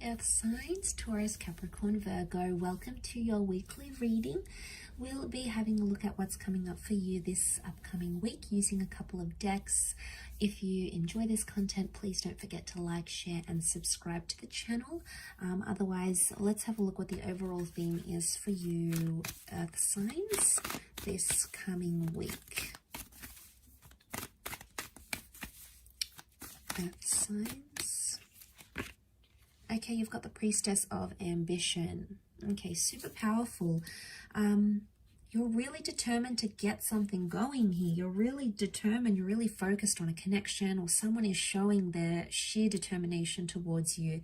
Earth signs, Taurus, Capricorn, Virgo. Welcome to your weekly reading. We'll be having a look at what's coming up for you this upcoming week using a couple of decks. If you enjoy this content, please don't forget to like, share, and subscribe to the channel. Otherwise, let's have a look what the overall theme is for you, Earth signs, this coming week. Earth signs. Okay, you've got the Priestess of Ambition. Okay, super powerful. You're really determined to get something going here. You're really determined, you're really focused on a connection, or someone is showing their sheer determination towards you.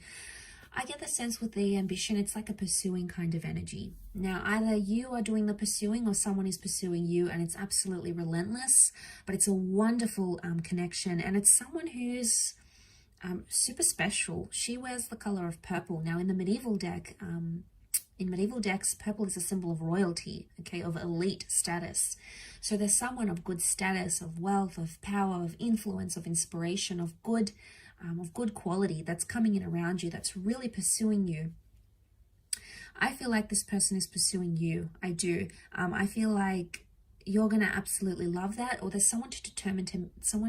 I get the sense with the ambition, it's like a pursuing kind of energy. Now, either you are doing the pursuing or someone is pursuing you, and it's absolutely relentless, but it's a wonderful connection, and it's someone who's super special. She wears the color of purple. Now, in the medieval deck, in medieval decks, purple is a symbol of royalty, okay, of elite status. So there's someone of good status, of wealth, of power, of influence, of inspiration, of good quality that's coming in around you, that's really pursuing you. I feel like this person is pursuing you. I do. I feel like you're going to absolutely love that, or there's someone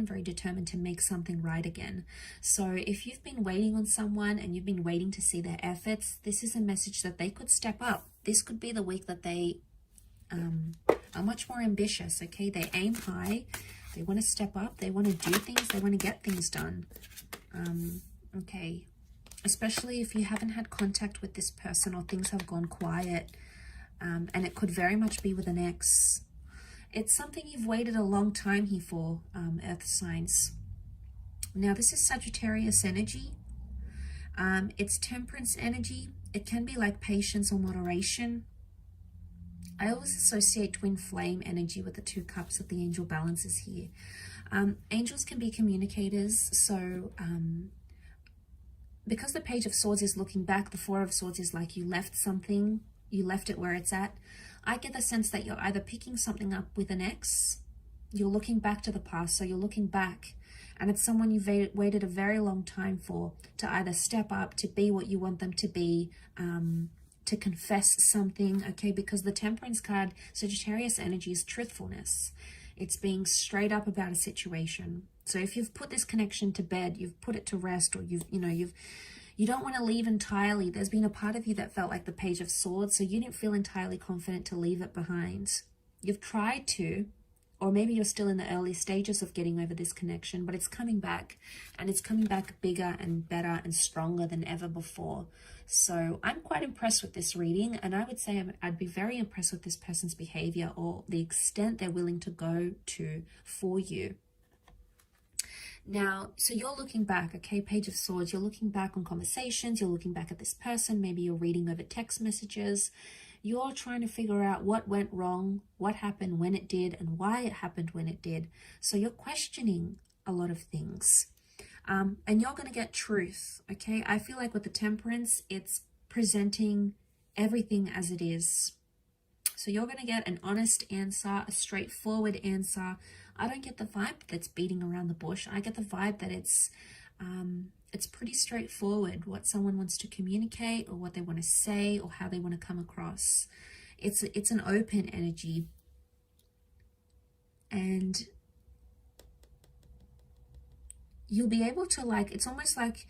very determined to make something right again. So if you've been waiting on someone and you've been waiting to see their efforts, this is a message that they could step up. This could be the week that they are much more ambitious, okay? They aim high, they want to step up, they want to do things, they want to get things done. Okay, especially if you haven't had contact with this person or things have gone quiet, and it could very much be with an ex. It's something you've waited a long time here for, Earth signs. Now, this is Sagittarius energy. It's Temperance energy. It can be like patience or moderation. I always associate twin flame energy with the 2 cups that the angel balances here. Angels can be communicators. So because the Page of Swords is looking back, the 4 of Swords is like you left something, you left it where it's at. I get the sense that you're either picking something up with an ex, you're looking back to the past, so you're looking back, and it's someone you've waited a very long time for, to either step up, to be what you want them to be, to confess something, okay? Because the Temperance card, Sagittarius energy, is truthfulness. It's being straight up about a situation. So if you've put this connection to bed, you've put it to rest, or you don't want to leave entirely. There's been a part of you that felt like the Page of Swords, so you didn't feel entirely confident to leave it behind. You've tried to, or maybe you're still in the early stages of getting over this connection, but it's coming back, and it's coming back bigger and better and stronger than ever before. So I'm quite impressed with this reading, and I would say I'd be very impressed with this person's behavior or the extent they're willing to go to for you. Now, so you're looking back, okay, Page of Swords, you're looking back on conversations, you're looking back at this person, maybe you're reading over text messages, you're trying to figure out what went wrong, what happened when it did, and why it happened when it did. So you're questioning a lot of things, and you're going to get truth, okay? I feel like with the Temperance, it's presenting everything as it is. So you're going to get an honest answer, a straightforward answer. I don't get the vibe that's beating around the bush. I get the vibe that it's pretty straightforward what someone wants to communicate, or what they want to say, or how they want to come across. It's an open energy, and you'll be able to, like, it's almost like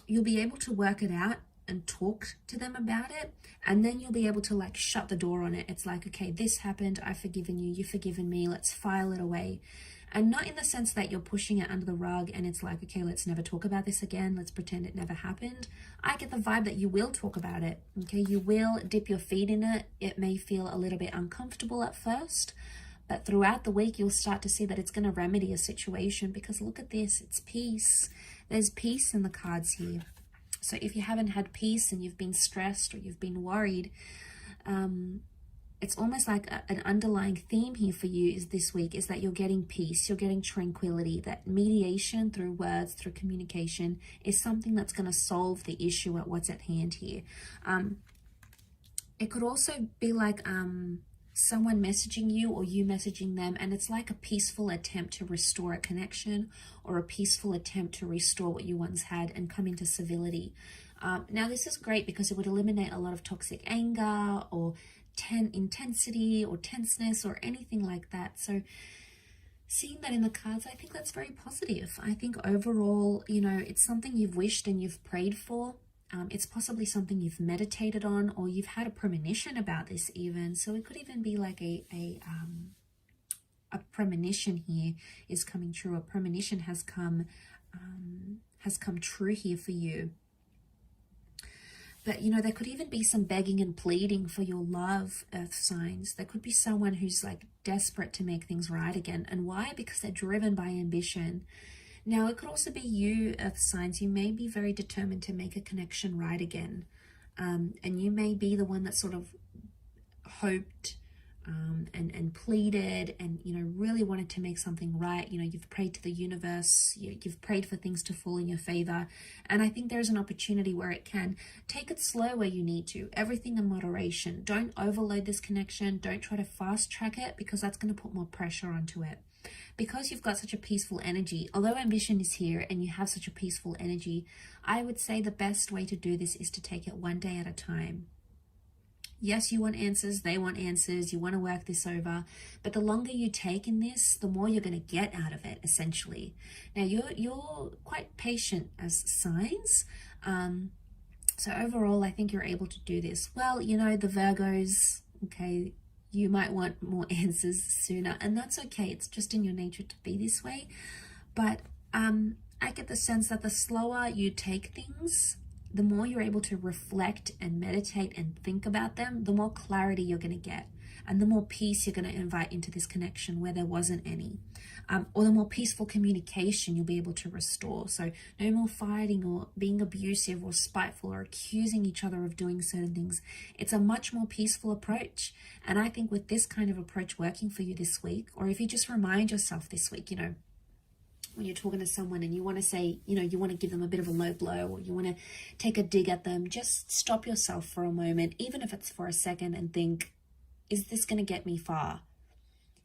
you'll be able to work it out and talk to them about it, and then you'll be able to, like, shut the door on it. It's like, okay, this happened, I've forgiven you, you've forgiven me, let's file it away. And not in the sense that you're pushing it under the rug and it's like, okay, let's never talk about this again, let's pretend it never happened. I get the vibe that you will talk about it, okay? You will dip your feet in it. It may feel a little bit uncomfortable at first, but throughout the week you'll start to see that it's going to remedy a situation, because look at this, it's peace. There's peace in the cards here. So if you haven't had peace and you've been stressed or you've been worried, it's almost like an underlying theme here for you is this week is that you're getting peace, you're getting tranquility, that mediation through words, through communication is something that's going to solve the issue at what's at hand here. It could also be like someone messaging you or you messaging them, and it's like a peaceful attempt to restore a connection or a peaceful attempt to restore what you once had and come into civility. Now, this is great because it would eliminate a lot of toxic anger or intensity or tenseness or anything like that. So seeing that in the cards, I think that's very positive. I think overall, you know, it's something you've wished and you've prayed for. It's possibly something you've meditated on, or you've had a premonition about this even. So it could even be like a premonition here is coming true. A premonition has come true here for you. But, you know, there could even be some begging and pleading for your love, earth signs. There could be someone who's like desperate to make things right again. And why? Because they're driven by ambition. Now, it could also be you, earth signs. You may be very determined to make a connection right again. And you may be the one that sort of hoped and pleaded and, you know, really wanted to make something right. You know, you've prayed to the universe, you've prayed for things to fall in your favor. And I think there's an opportunity where it can. Take it slow where you need to, everything in moderation. Don't overload this connection. Don't try to fast track it, because that's going to put more pressure onto it. Because you've got such a peaceful energy, although ambition is here and you have such a peaceful energy, I would say the best way to do this is to take it one day at a time. Yes, you want answers, they want answers, you want to work this over, but the longer you take in this, the more you're going to get out of it, essentially. Now, you're quite patient as signs, so overall, I think you're able to do this. Well, you know, the Virgos, okay, you might want more answers sooner, and that's okay. It's just in your nature to be this way, but I get the sense that the slower you take things, the more you're able to reflect and meditate and think about them, the more clarity you're going to get, and the more peace you're going to invite into this connection where there wasn't any, or the more peaceful communication you'll be able to restore. So no more fighting or being abusive or spiteful or accusing each other of doing certain things. It's a much more peaceful approach. And I think with this kind of approach working for you this week, or if you just remind yourself this week, you know, when you're talking to someone and you want to say, you know, you want to give them a bit of a low blow, or you want to take a dig at them, just stop yourself for a moment, even if it's for a second, and think, is this going to get me far?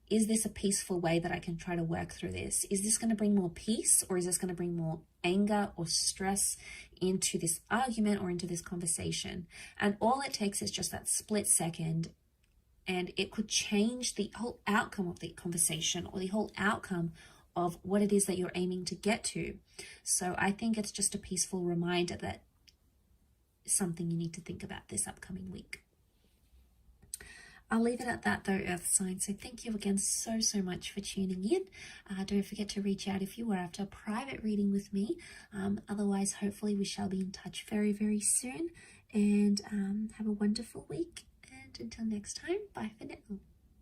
Is this a peaceful way that I can try to work through this? Is this going to bring more peace, or is this going to bring more anger or stress into this argument or into this conversation? And all it takes is just that split second, and it could change the whole outcome of the conversation or the whole outcome of what it is that you're aiming to get to. So I think it's just a peaceful reminder that something you need to think about this upcoming week. I'll leave it at that though, earth signs. So thank you again so much for tuning in. Don't forget to reach out if you are after a private reading with me. Otherwise, hopefully we shall be in touch very soon. And have a wonderful week. And until next time, bye for now.